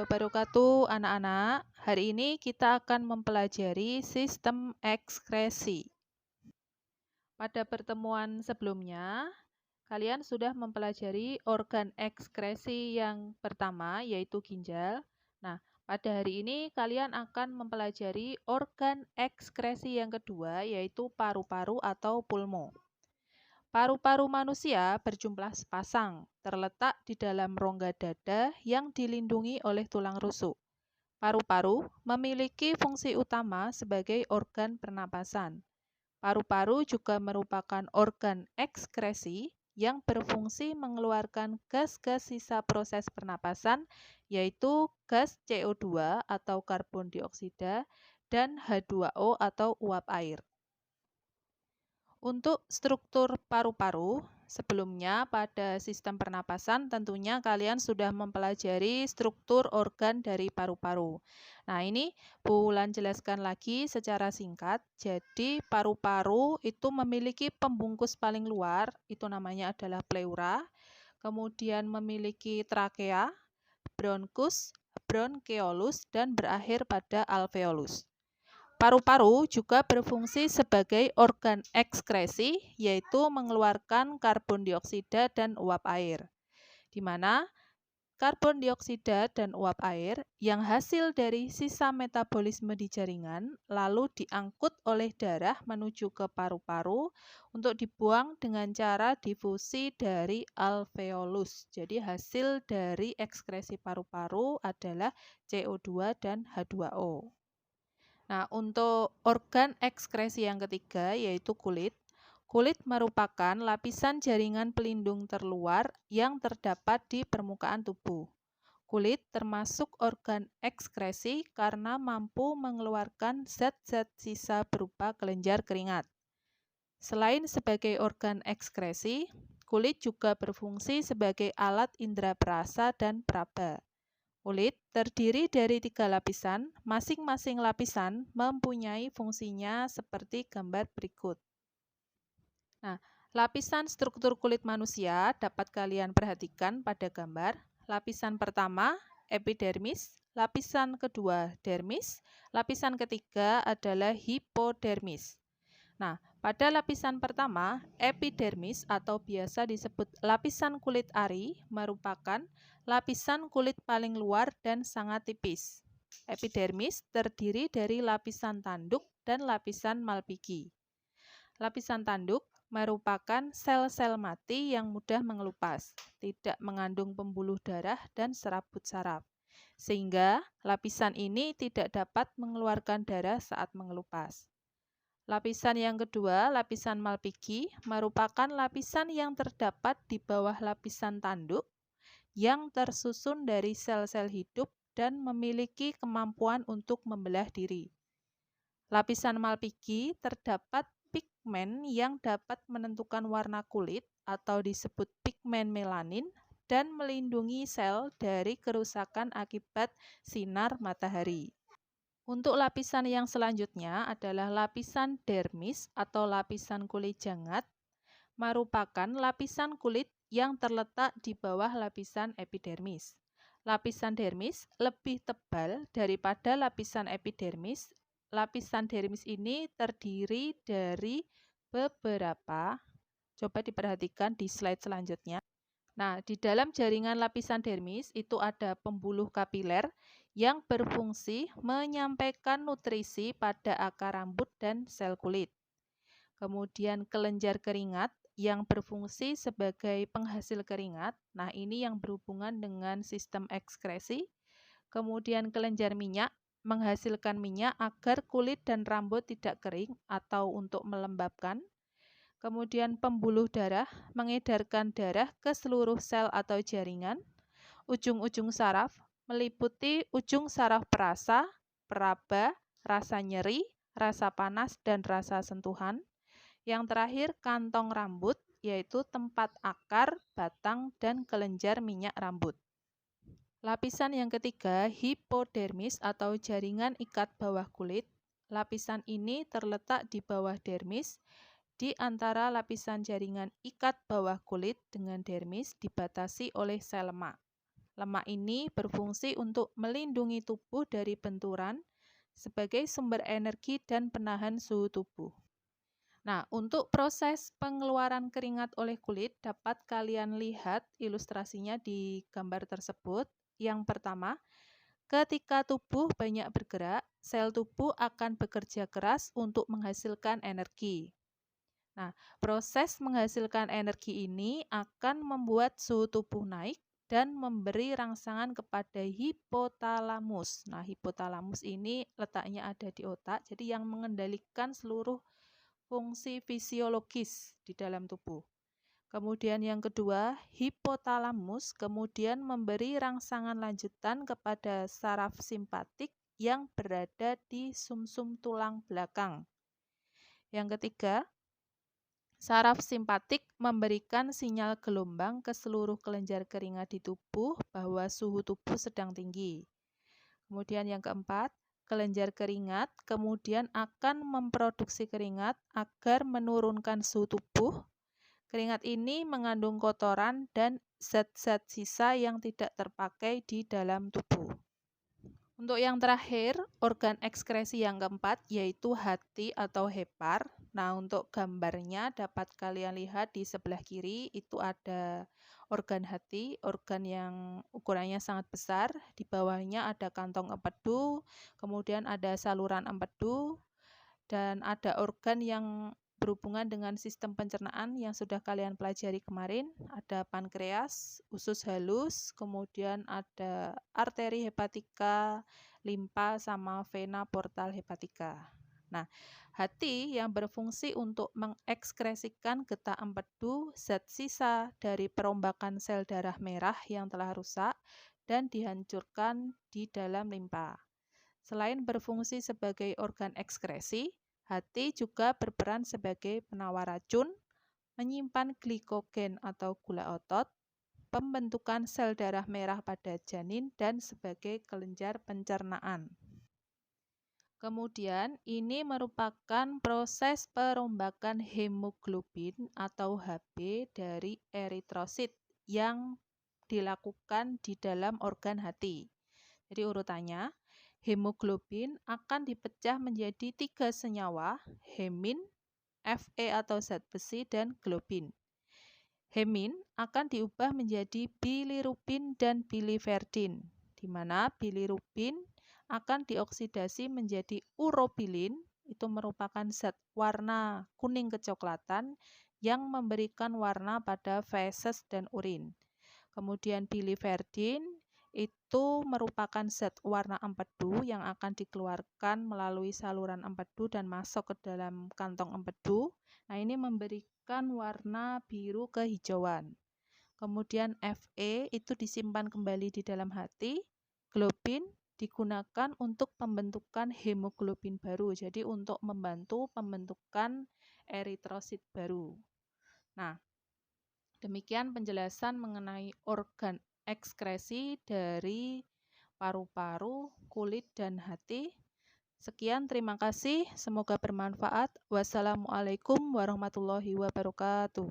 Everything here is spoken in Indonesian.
wabarakatuh, anak-anak. Hari ini kita akan mempelajari sistem ekskresi. Pada pertemuan sebelumnya, kalian sudah mempelajari organ ekskresi yang pertama, yaitu ginjal. Nah, pada hari ini kalian akan mempelajari organ ekskresi yang kedua, yaitu paru-paru atau pulmo. Paru-paru manusia berjumlah sepasang, terletak di dalam rongga dada yang dilindungi oleh tulang rusuk. Paru-paru memiliki fungsi utama sebagai organ pernapasan. Paru-paru juga merupakan organ ekskresi yang berfungsi mengeluarkan gas-gas sisa proses pernapasan, yaitu gas CO2 atau karbon dioksida dan H2O atau uap air. Untuk struktur paru-paru, sebelumnya pada sistem pernapasan tentunya kalian sudah mempelajari struktur organ dari paru-paru. Nah, ini Bu Wulan jelaskan lagi secara singkat. Jadi, paru-paru itu memiliki pembungkus paling luar, itu namanya adalah pleura, kemudian memiliki trakea, bronkus, bronkeolus, dan berakhir pada alveolus. Paru-paru juga berfungsi sebagai organ ekskresi, yaitu mengeluarkan karbon dioksida dan uap air, di mana karbon dioksida dan uap air yang hasil dari sisa metabolisme di jaringan lalu diangkut oleh darah menuju ke paru-paru untuk dibuang dengan cara difusi dari alveolus. Jadi hasil dari ekskresi paru-paru adalah CO2 dan H2O. Nah, untuk organ ekskresi yang ketiga yaitu kulit. Kulit merupakan lapisan jaringan pelindung terluar yang terdapat di permukaan tubuh. Kulit termasuk organ ekskresi karena mampu mengeluarkan zat-zat sisa berupa kelenjar keringat. Selain sebagai organ ekskresi, kulit juga berfungsi sebagai alat indera perasa dan peraba. Kulit terdiri dari 3 lapisan, masing-masing lapisan mempunyai fungsinya seperti gambar berikut. Nah, lapisan struktur kulit manusia dapat kalian perhatikan pada gambar. Lapisan pertama, epidermis, lapisan kedua, dermis, lapisan ketiga adalah hipodermis. Nah, pada lapisan pertama, epidermis atau biasa disebut lapisan kulit ari merupakan lapisan kulit paling luar dan sangat tipis. Epidermis terdiri dari lapisan tanduk dan lapisan malpighi. Lapisan tanduk merupakan sel-sel mati yang mudah mengelupas, tidak mengandung pembuluh darah dan serabut saraf, sehingga lapisan ini tidak dapat mengeluarkan darah saat mengelupas. Lapisan yang kedua, lapisan malpighi, merupakan lapisan yang terdapat di bawah lapisan tanduk yang tersusun dari sel-sel hidup dan memiliki kemampuan untuk membelah diri. Lapisan malpighi terdapat pigmen yang dapat menentukan warna kulit atau disebut pigmen melanin dan melindungi sel dari kerusakan akibat sinar matahari. Untuk lapisan yang selanjutnya adalah lapisan dermis atau lapisan kulit jangat, merupakan lapisan kulit yang terletak di bawah lapisan epidermis. Lapisan dermis lebih tebal daripada lapisan epidermis. Lapisan dermis ini terdiri dari beberapa, coba diperhatikan di slide selanjutnya. Nah, di dalam jaringan lapisan dermis itu ada pembuluh kapiler yang berfungsi menyampaikan nutrisi pada akar rambut dan sel kulit. Kemudian kelenjar keringat yang berfungsi sebagai penghasil keringat. Nah, ini yang berhubungan dengan sistem ekskresi. Kemudian kelenjar minyak menghasilkan minyak agar kulit dan rambut tidak kering atau untuk melembabkan. Kemudian pembuluh darah mengedarkan darah ke seluruh sel atau jaringan. Ujung-ujung saraf meliputi ujung saraf perasa, peraba, rasa nyeri, rasa panas, dan rasa sentuhan. Yang terakhir kantong rambut, yaitu tempat akar, batang, dan kelenjar minyak rambut. Lapisan yang ketiga, hipodermis atau jaringan ikat bawah kulit. Lapisan ini terletak di bawah dermis. Di antara lapisan jaringan ikat bawah kulit dengan dermis dibatasi oleh sel lemak. Lemak ini berfungsi untuk melindungi tubuh dari benturan sebagai sumber energi dan penahan suhu tubuh. Nah, untuk proses pengeluaran keringat oleh kulit dapat kalian lihat ilustrasinya di gambar tersebut. Yang pertama, ketika tubuh banyak bergerak, sel tubuh akan bekerja keras untuk menghasilkan energi. Nah, proses menghasilkan energi ini akan membuat suhu tubuh naik dan memberi rangsangan kepada hipotalamus. Nah, hipotalamus ini letaknya ada di otak, jadi yang mengendalikan seluruh fungsi fisiologis di dalam tubuh. Kemudian yang kedua, hipotalamus kemudian memberi rangsangan lanjutan kepada saraf simpatik yang berada di sumsum tulang belakang. Yang ketiga, saraf simpatik memberikan sinyal gelombang ke seluruh kelenjar keringat di tubuh bahwa suhu tubuh sedang tinggi. Kemudian yang keempat, kelenjar keringat kemudian akan memproduksi keringat agar menurunkan suhu tubuh. Keringat ini mengandung kotoran dan zat-zat sisa yang tidak terpakai di dalam tubuh. Untuk yang terakhir, organ ekskresi yang keempat yaitu hati atau hepar. Nah, untuk gambarnya dapat kalian lihat di sebelah kiri itu ada organ hati, organ yang ukurannya sangat besar. Di bawahnya ada kantong empedu, kemudian ada saluran empedu, dan ada organ yang berhubungan dengan sistem pencernaan yang sudah kalian pelajari kemarin. Ada pankreas, usus halus, kemudian ada arteri hepatika, limpa, sama vena portal hepatika. Nah, hati yang berfungsi untuk mengekskresikan getah empedu, zat sisa dari perombakan sel darah merah yang telah rusak dan dihancurkan di dalam limpa. Selain berfungsi sebagai organ ekskresi, hati juga berperan sebagai penawar racun, menyimpan glikogen atau gula otot, pembentukan sel darah merah pada janin, dan sebagai kelenjar pencernaan. Kemudian, ini merupakan proses perombakan hemoglobin atau Hb dari eritrosit yang dilakukan di dalam organ hati. Jadi urutannya, hemoglobin akan dipecah menjadi 3 senyawa, hemin, Fe atau zat besi, dan globin. Hemin akan diubah menjadi bilirubin dan biliverdin, di mana bilirubin akan dioksidasi menjadi urobilin, itu merupakan zat warna kuning kecoklatan yang memberikan warna pada feses dan urin. Kemudian biliverdin itu merupakan zat warna empedu yang akan dikeluarkan melalui saluran empedu dan masuk ke dalam kantong empedu. Nah, ini memberikan warna biru kehijauan. Kemudian Fe itu disimpan kembali di dalam hati. Globin digunakan untuk pembentukan hemoglobin baru, jadi untuk membantu pembentukan eritrosit baru. Nah, demikian penjelasan mengenai organ ekskresi dari paru-paru, kulit, dan hati. Sekian, terima kasih. Semoga bermanfaat. Wassalamualaikum warahmatullahi wabarakatuh.